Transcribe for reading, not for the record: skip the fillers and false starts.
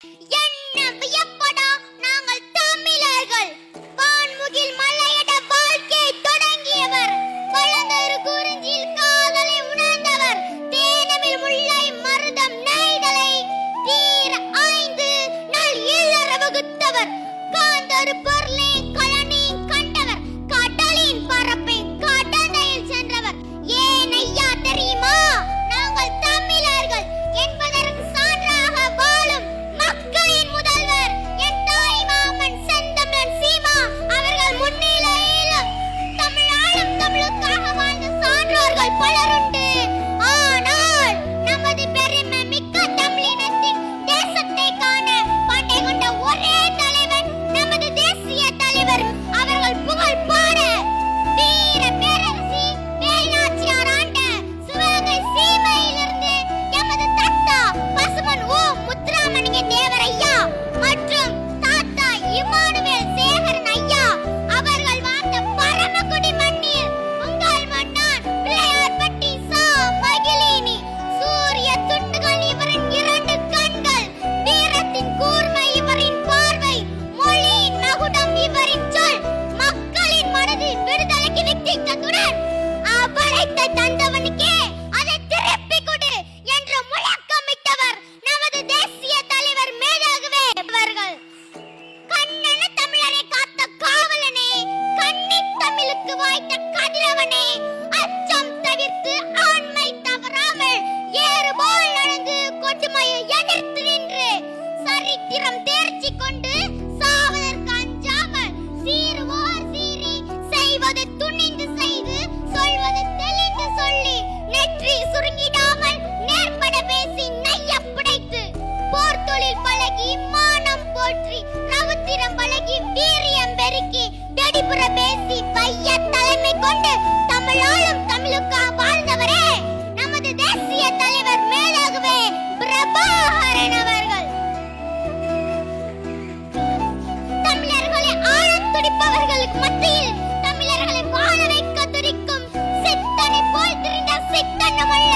என்ன வியப்படா நாங்கள் தமிழர்கள். வான்முகில் மலையட வாழ்க்கையை தொடங்கியவர். வளர்ந்தொரு குறிஞ்சியில் காதலை உணர்ந்தவர். தேனமில் முல்லை மருதம் நெய்தலை தீர ஆய்ந்து நல் இல்லற வகுத்தவர். காந்தொரு பொருளே கலனி கண்டவர். கடலின் பரப்பை கடந்தையில் சென்றவர். ஏன் ஐயா தெரியுமா? நாங்கள் தமிழர்கள் என்பதற்கு சான்றாக வாழும் மக்களின் முதல்வர் என் தாய் மாமன் செந்தமிழன் சீமா அவர்கள் முன்னிலையில் தமிழாளும் தமிழுக்காக வாழ்ந்த சான்றோர்கள் பலருண்டு. ஆனால் நமது பெருமை மிக்க தமிழினத்தின் தேசத்தை காண பாட்டை கொண்ட ஒரே தலைவன் நமது தேசிய தலைவர். அவர்கள் புகழ் பாட வீர பேரரசி வேலுநாச்சியார் ஆண்ட சிவகங்கை சீமையிலிருந்து எமது தாத்தா பசுமன் ஓ முத்துராமலிங்க தேவர் ஐயா மற்றும் தாத்தா இமானுவேல் சேகரன் ஐயா அவர்கள் வாழ்ந்த பரமக்குடி மண்ணில் உங்கள் மன்னான் பிள்ளையார்பட்டி சா மகிழினி சூரிய துண்டுகள் இவரின் இரண்டு கண்கள். வீரத்தின் கூர்மை இவரின் பார்வை. மொழியின் மகுடம் இவரின் சொல். மக்களின் மனதில் விடுதலைக்கு வித்திட்டத்துடன் படைத்த தந்தவனுக்கே அதை திருப்பி கொடு என்று முழக்கமிட்டவர் நமது தேசிய தலைவர் மேதாகவே அவர்கள். கண்ணன தமிழரை காத்த காவலனே, கன்னித் தமிழுக்கு வாய்த்த கதிரவனே, அச்சம் தவிர்த்து ஆண்மை தவறாமல் ஏறு போல் நடந்து கொடுமையை எதிர்த்து நின்று சரித்திரம் தேர்ச்சி கொண்டு சாவதற்கு அஞ்சாமல் சீருவோர் சீறி செய்வது துணிந்து செய்து சொல்வது தெளிந்து சொல்லி நெற்றி சுருங்கிடாமல் நேர்பட பேசி நைய புடைத்து போர் தொழில் பழகி மானம் போற்றி ரவுத்திரம் பழகி வீரியம் பெருக்கி வெடிபுற பேசி வைய தலைமை கொண்டு தமிழாளும் தமிழுக்காக வாழ்ந்தவரே நமது தேசிய தலைவர் மேலாகவே பிரபாகரன் அவர்கள். தமிழர்களை ஆளத் துடிப்பவர்களுக்கு மத்தியில் தமிழர்களை வாழ வைக்க துடிக்கும் சித்தனை போல் திரிந்த சித்தனமல்ல